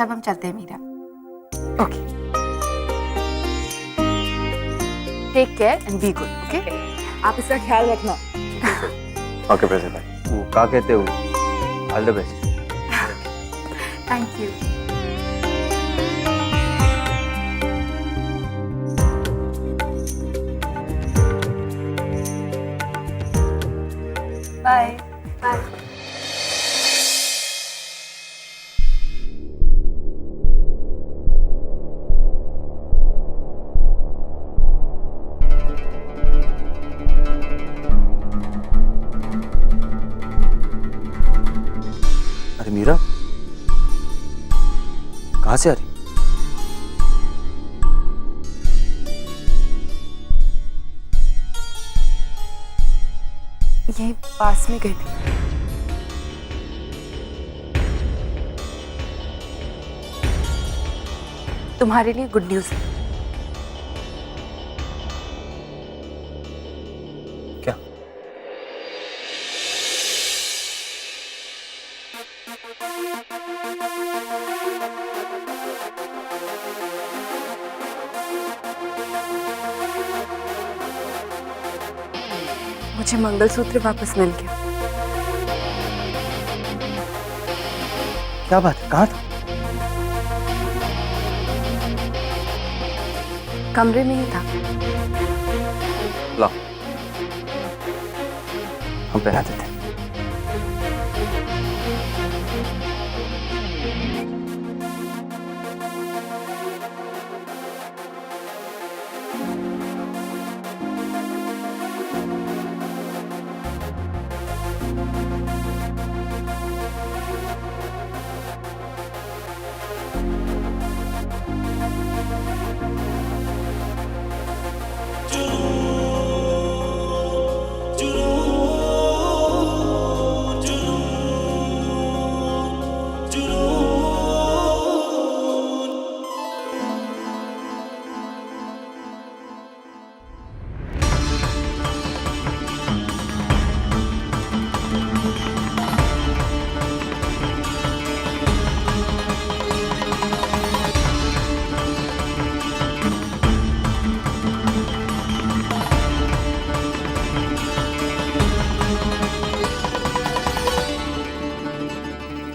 अच्छा अब हम चलते हैं Meera. Okay, take care and be good. Okay, आप इसका ख्याल रखना। ओके प्रेसिडेंट भाई, वो क्या कहते हो, all the best. Thank you. Bye bye. अरे मीरा, कहाँ से आ रही? यही पास में गई थी। तुम्हारे लिए गुड न्यूज़ है। क्या? मुझे मंगलसूत्र वापस मिल गया। क्या बात है, कहाँ था? कमरे में ही था। लाओ, हम पहना देते हैं।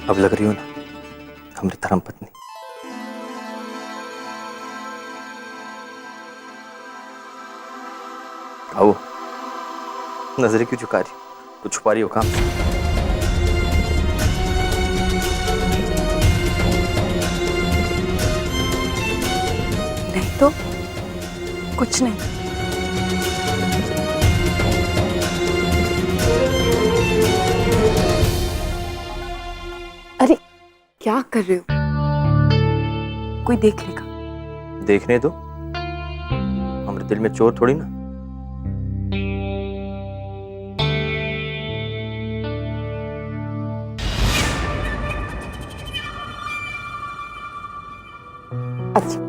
अब लग रही हो ना हमारी धर्म पत्नी। आओ, नजरें क्यों झुका रही, कुछ छुपा रही हो काम से? नहीं तो कुछ नहीं। अरे क्या कर रहे हो? कोई देख लेगा। देखने दो, हमारे दिल में चोर थोड़ी ना। अच्छा,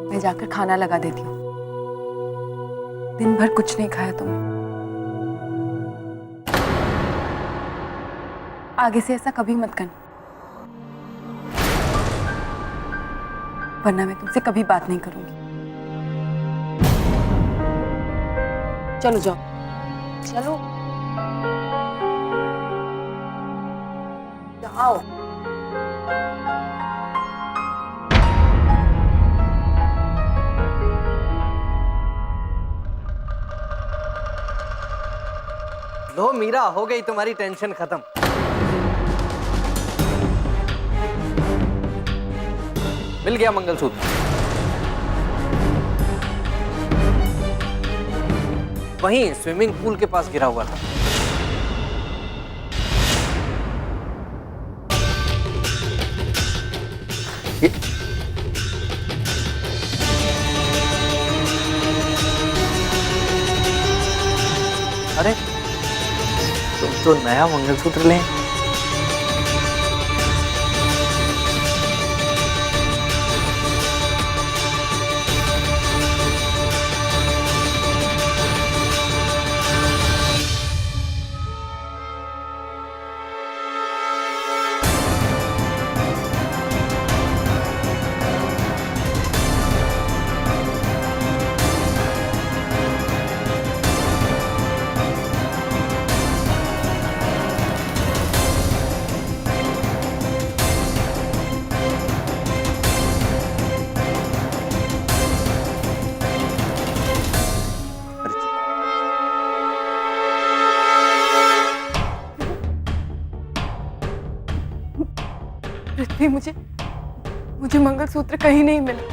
मैं जाकर खाना लगा देती हूँ। दिन भर कुछ नहीं खाया तुमने। आगे से ऐसा कभी मत करना, वरना मैं तुमसे कभी बात नहीं करूंगी। चलो जाओ, चलो जाओ। लो मीरा, हो गई तुम्हारी टेंशन खत्म। मिल गया मंगलसूत्र। वहीं स्विमिंग पूल के पास गिरा हुआ था। अरे तुम तो नया मंगलसूत्र लें। भी मुझे मंगलसूत्र कहीं नहीं मिला।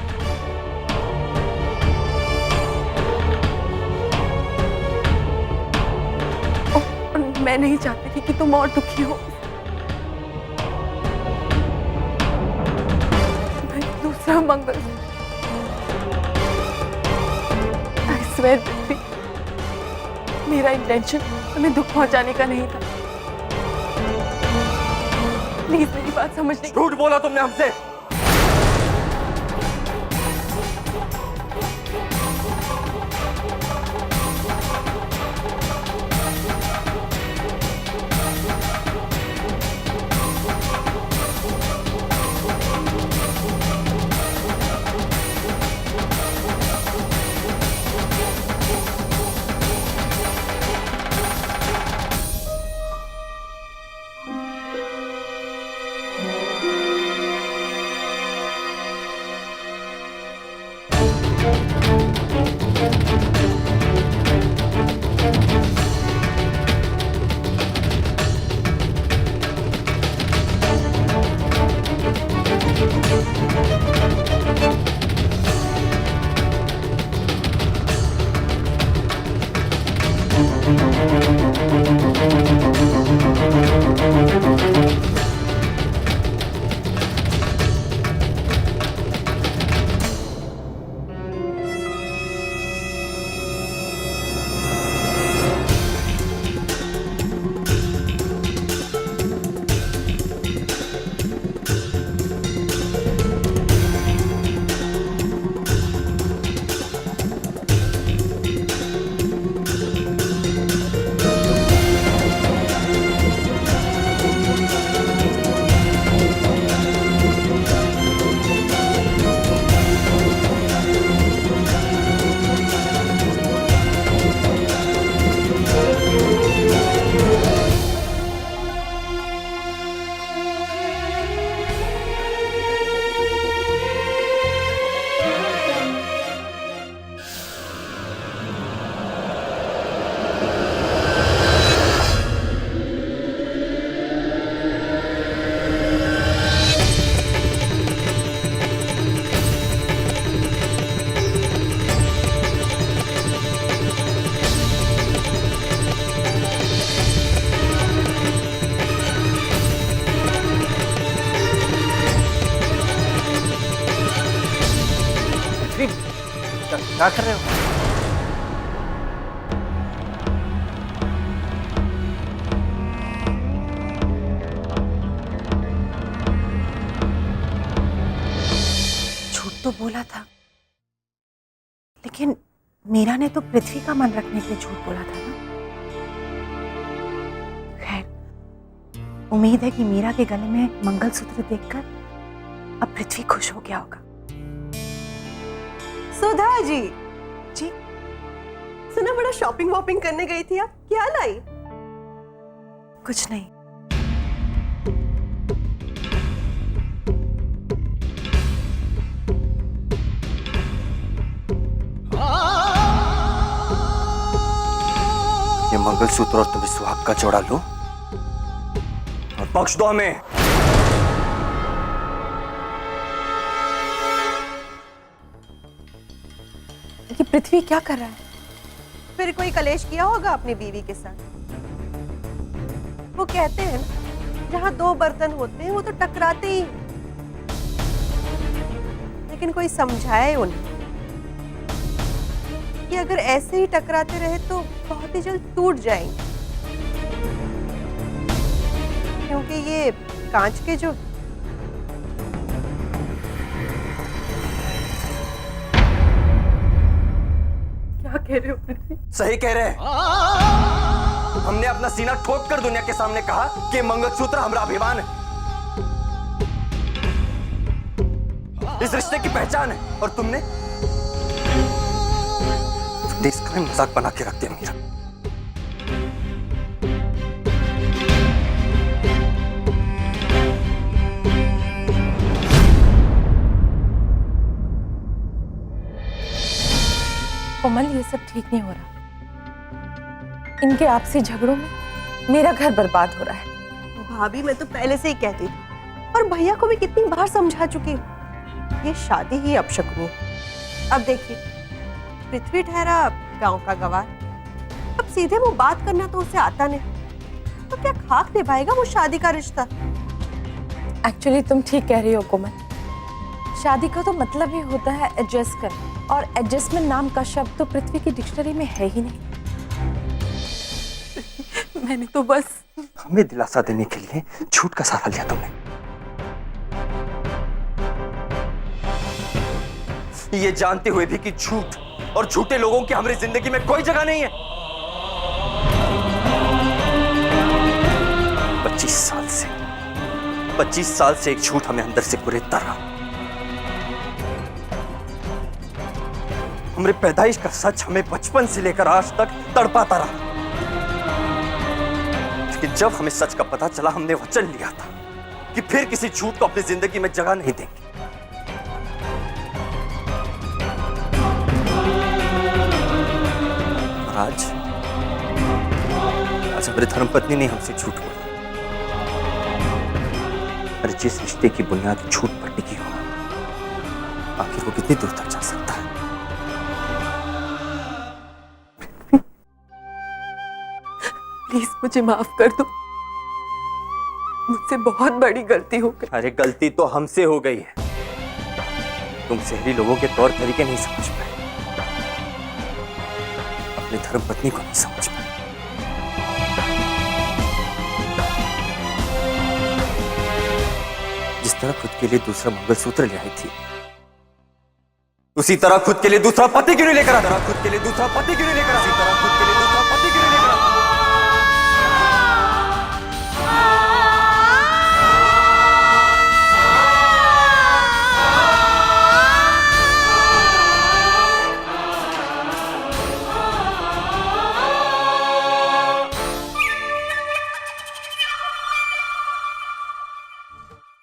और मैं नहीं चाहती थी कि तुम और दुखी हो। मैं दूसरा मंगलसूत्र, I swear पृथ्वी, मेरा इंटेंशन तुम्हें दुख पहुंचाने का नहीं था। प्लीज मेरी बात समझने। झूठ बोला तुमने हमसे। क्या कर रहे हो? झूठ तो बोला था, लेकिन मीरा ने तो पृथ्वी का मन रखने के लिए झूठ बोला था ना। खैर, उम्मीद है कि मीरा के गले में मंगलसूत्र देखकर अब पृथ्वी खुश हो गया होगा। सुधा जी, जी सुना बड़ा शॉपिंग वॉपिंग करने गई थी आप, क्या लाई? कुछ नहीं। ये मंगलसूत्र और तुम इस सुहाग का जोड़ा लो और बख्श दो हमें। कि पृथ्वी क्या कर रहा है? फिर कोई कलेश किया होगा अपनी बीवी के साथ। वो कहते हैं ना, जहां दो बर्तन होते हैं वो तो टकराते ही हैं। लेकिन कोई समझाए उन्हें कि अगर ऐसे ही टकराते रहे तो बहुत ही जल्द टूट जाएंगे, क्योंकि ये कांच के जो क्या कह रहे हो पृथ्वी? सही कह रहे हैं। हमने अपना सीना ठोक कर दुनिया के सामने कहा कि मंगलसूत्र हमारा अभिमान है, इस रिश्ते की पहचान है, और तुमने इसका मजाक बना के रख दिया मीरा। कोमल, ये सब ठीक नहीं हो रहा। इनके आपसी झगड़ों में मेरा घर बर्बाद हो रहा है। भाभी, मैं तो पहले से ही कहती थी, और भैया को भी कितनी बार समझा चुकी हूँ, ये शादी ही अपशकुनी है। अब देखिए, पृथ्वी ठहरा गांव का गवार, अब सीधे मुंह बात करना तो उसे आता नहीं, तो क्या खाक निभाएगा वो शादी का रिश्ता। एक्चुअली तुम ठीक कह रही हो कोमल, शादी का तो मतलब ही होता है एडजस्ट कर, और एडजस्टमेंट नाम का शब्द तो पृथ्वी की डिक्शनरी में है ही नहीं। मैंने तो बस हमें दिलासा देने के लिए झूठ का सहारा लिया तुमने। ये जानते हुए भी कि झूठ और झूठे लोगों की हमारी जिंदगी में कोई जगह नहीं है। 25 साल से एक झूठ हमें अंदर से कुरेदता रहा। हमारे पैदाइश का सच हमें बचपन से लेकर आज तक तड़पाता रहा, लेकिन जब हमें सच का पता चला, हमने वचन लिया था कि फिर किसी झूठ को अपनी जिंदगी में जगह नहीं देंगे। और आज हमारी धर्मपत्नी ने हमसे झूठ बोला। और जिस रिश्ते की बुनियाद झूठ पर टिकी हो, आखिर वो कितनी दूर तक जा सकता है। प्लीज मुझे माफ कर दो, मुझसे बहुत बड़ी गलती हो गई। अरे गलती तो हमसे हो गई है, तुम शहरी लोगों के तौर तरीके नहीं समझ पाए, अपनी धर्मपत्नी को नहीं समझ पाए। जिस तरह खुद के लिए दूसरा मंगलसूत्र ले आई थी, उसी तरह खुद के लिए दूसरा पति क्यों नहीं लेकर आता? खुद के लिए दूसरा पति क्यों नहीं लेकर आता? उसी तरह खुद के लिए दूसरा पति क्यों नहीं लेकर आता?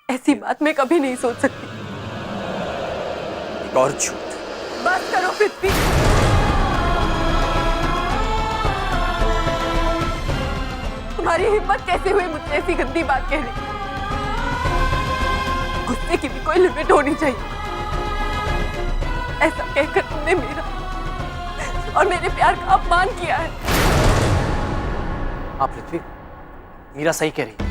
ऐसी बात मैं कभी नहीं सोच सकती। एक और झूठ। बस करो पृथ्वी, तुम्हारी हिम्मत कैसे हुई मुझसे ऐसी गंदी बात कहने की? गुस्से की भी कोई लिमिट होनी चाहिए। ऐसा कहकर तुमने मेरा और मेरे प्यार का अपमान किया है। हाँ पृथ्वी, मीरा सही कह रही है।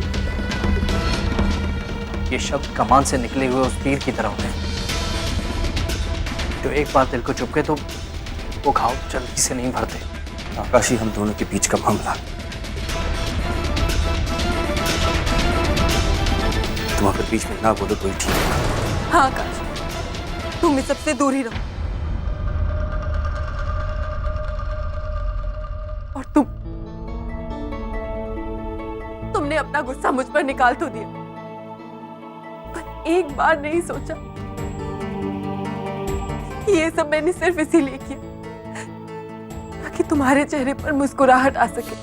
ये शब्द कमान से निकले हुए उस तीर की तरह होते हैं, जो एक बार दिल को चुभ गए तो वो घाव जल्दी से नहीं भरते। आकाशी, हम दोनों के बीच का मामला, तुम अगर बीच में ना बोलो तो ही ठीक है। हाँ आकाश, तुम इस सबसे दूर ही रहो। और तुमने अपना गुस्सा मुझ पर निकाल तो दिया, पर एक बार नहीं सोचा कि ये सब मैंने सिर्फ इसीलिए किया ताकि तुम्हारे चेहरे पर मुस्कुराहट आ सके।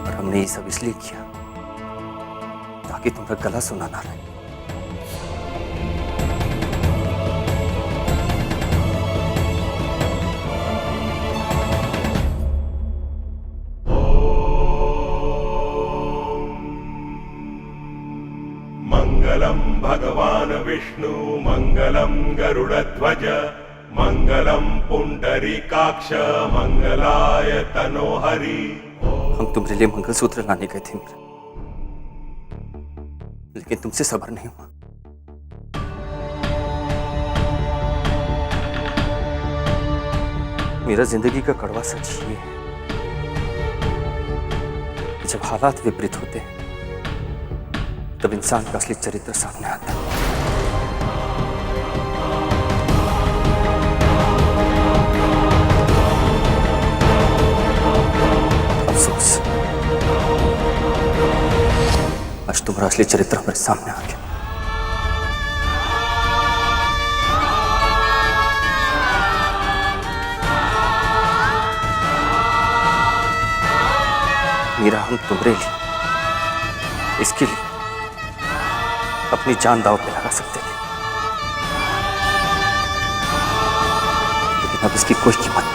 और हमने ये सब इसलिए किया ताकि तुम्हारा गला सुना ना रहे। मंगलम भगवान विष्णु मंगलम गरुड़ध्वज मंगलम पुंडरीकाक्ष मंगलाय तनोहरि। हम तुम्हारे लिए मंगलसूत्र लाने गए थे मीरा, लेकिन तुमसे सब्र नहीं हुआ। मेरा जिंदगी का कड़वा सच ये है कि जब हालात विपरीत होते हैं तब इंसान का असली चरित्र सामने आता है। अफसोस, आज तुम्हारा असली चरित्र हमारे सामने आ गया। मीरा, हम तुम्हारे लिए, इसके लिए अपनी जान दांव पे लगा सकते थे, लेकिन अब इसकी कोई कीमत नहीं।